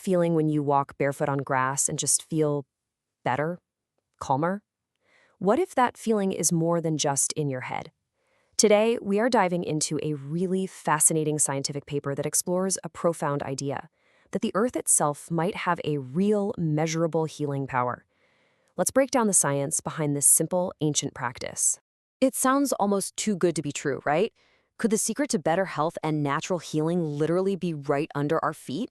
feeling when you walk barefoot on grass and just feel better, calmer? What if that feeling is more than just in your head? Today, we are diving into a really fascinating scientific paper that explores a profound idea, that the Earth itself might have a real, measurable healing power. Let's break down the science behind this simple, ancient practice. It sounds almost too good to be true, right? Could the secret to better health and natural healing literally be right under our feet?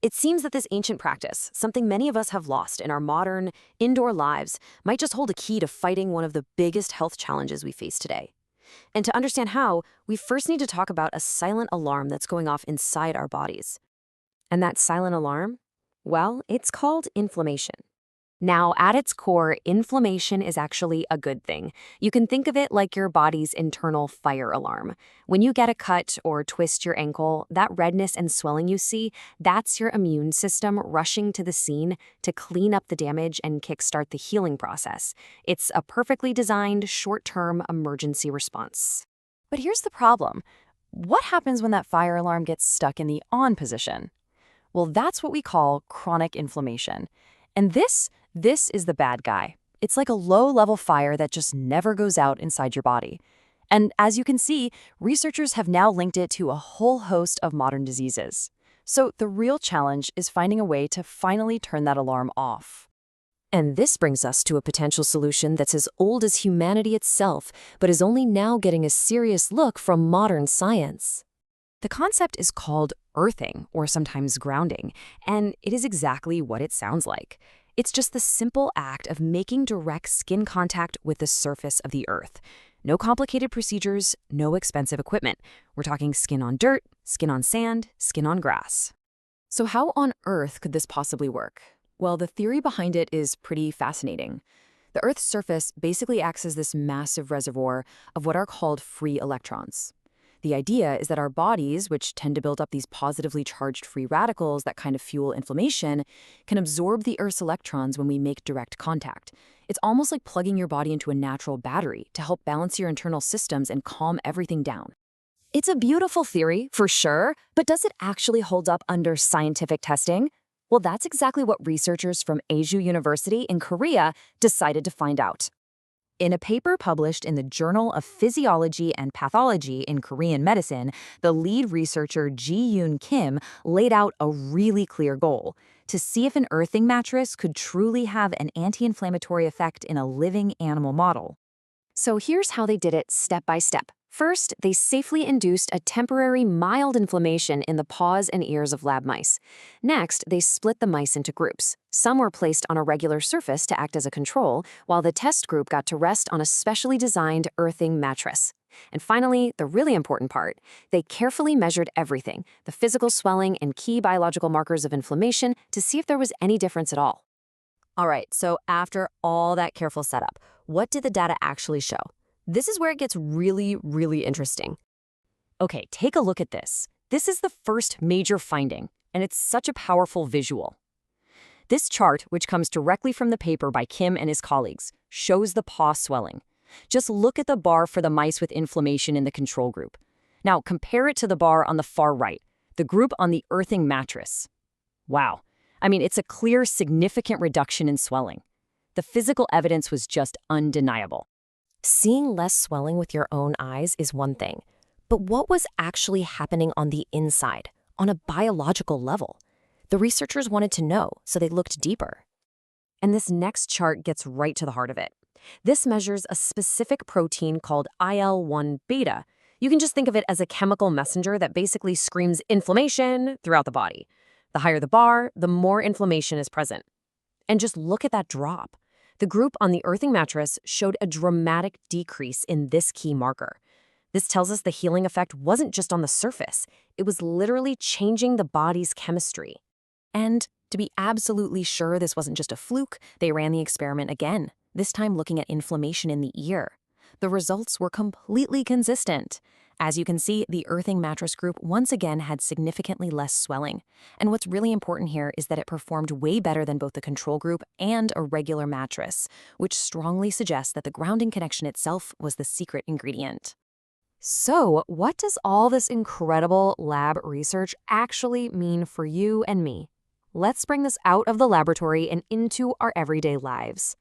It seems that this ancient practice, something many of us have lost in our modern, indoor lives, might just hold a key to fighting one of the biggest health challenges we face today. And to understand how, we first need to talk about a silent alarm that's going off inside our bodies. And that silent alarm? Well, it's called inflammation. Now, at its core, inflammation is actually a good thing. You can think of it like your body's internal fire alarm. When you get a cut or twist your ankle, that redness and swelling you see, that's your immune system rushing to the scene to clean up the damage and kickstart the healing process. It's a perfectly designed, short-term emergency response. But here's the problem. What happens when that fire alarm gets stuck in the on position? Well, that's what we call chronic inflammation. And this is the bad guy. It's like a low-level fire that just never goes out inside your body. And as you can see, researchers have now linked it to a whole host of modern diseases. So the real challenge is finding a way to finally turn that alarm off. And this brings us to a potential solution that's as old as humanity itself, but is only now getting a serious look from modern science. The concept is called earthing, or sometimes grounding, and it is exactly what it sounds like. It's just the simple act of making direct skin contact with the surface of the earth. No complicated procedures, no expensive equipment. We're talking skin on dirt, skin on sand, skin on grass. So how on earth could this possibly work? Well, the theory behind it is pretty fascinating. The Earth's surface basically acts as this massive reservoir of what are called free electrons. The idea is that our bodies, which tend to build up these positively charged free radicals that kind of fuel inflammation, can absorb the Earth's electrons when we make direct contact. It's almost like plugging your body into a natural battery to help balance your internal systems and calm everything down. It's a beautiful theory, for sure, but does it actually hold up under scientific testing? Well, that's exactly what researchers from Aeju University in Korea decided to find out. In a paper published in the Journal of Physiology and Pathology in Korean Medicine, the lead researcher Ji-yoon Kim laid out a really clear goal: to see if an earthing mattress could truly have an anti-inflammatory effect in a living animal model. So here's how they did it step by step. First, they safely induced a temporary mild inflammation in the paws and ears of lab mice. Next, they split the mice into groups. Some were placed on a regular surface to act as a control, while the test group got to rest on a specially designed earthing mattress. And finally, the really important part, they carefully measured everything, the physical swelling and key biological markers of inflammation, to see if there was any difference at all. All right, so after all that careful setup, what did the data actually show? This is where it gets really, really interesting. Okay, take a look at this. This is the first major finding, and it's such a powerful visual. This chart, which comes directly from the paper by Kim and his colleagues, shows the paw swelling. Just look at the bar for the mice with inflammation in the control group. Now, compare it to the bar on the far right, the group on the earthing mattress. Wow. I mean, it's a clear, significant reduction in swelling. The physical evidence was just undeniable. Seeing less swelling with your own eyes is one thing, but what was actually happening on the inside, on a biological level? The researchers wanted to know, so they looked deeper. And this next chart gets right to the heart of it. This measures a specific protein called IL-1 beta. You can just think of it as a chemical messenger that basically screams inflammation throughout the body. The higher the bar, the more inflammation is present. And just look at that drop. The group on the earthing mattress showed a dramatic decrease in this key marker. This tells us the healing effect wasn't just on the surface. It was literally changing the body's chemistry. And to be absolutely sure this wasn't just a fluke, they ran the experiment again, this time looking at inflammation in the ear. The results were completely consistent. As you can see, the earthing mattress group once again had significantly less swelling. And what's really important here is that it performed way better than both the control group and a regular mattress, which strongly suggests that the grounding connection itself was the secret ingredient. So, what does all this incredible lab research actually mean for you and me? Let's bring this out of the laboratory and into our everyday lives.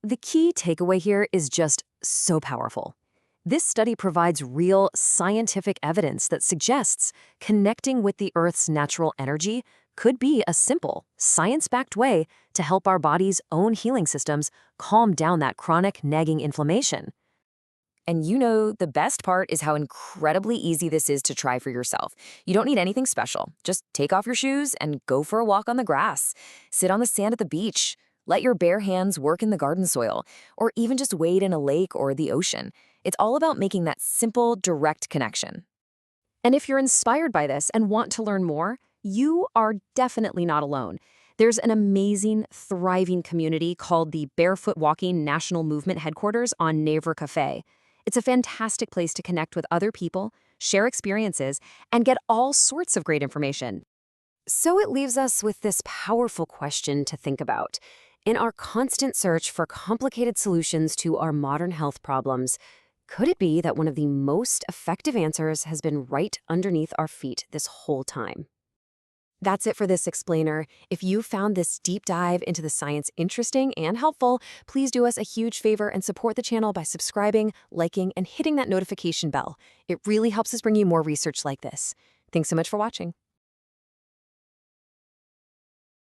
The key takeaway here is just so powerful. This study provides real scientific evidence that suggests connecting with the Earth's natural energy could be a simple, science-backed way to help our body's own healing systems calm down that chronic nagging inflammation. And you know, the best part is how incredibly easy this is to try for yourself. You don't need anything special. Just take off your shoes and go for a walk on the grass. Sit on the sand at the beach. Let your bare hands work in the garden soil, or even just wade in a lake or the ocean. It's all about making that simple, direct connection. And if you're inspired by this and want to learn more, you are definitely not alone. There's an amazing, thriving community called the Barefoot Walking National Movement Headquarters on Naver Cafe. It's a fantastic place to connect with other people, share experiences, and get all sorts of great information. So it leaves us with this powerful question to think about. In our constant search for complicated solutions to our modern health problems, could it be that one of the most effective answers has been right underneath our feet this whole time? That's it for this explainer. If you found this deep dive into the science interesting and helpful, please do us a huge favor and support the channel by subscribing, liking, and hitting that notification bell. It really helps us bring you more research like this. Thanks so much for watching.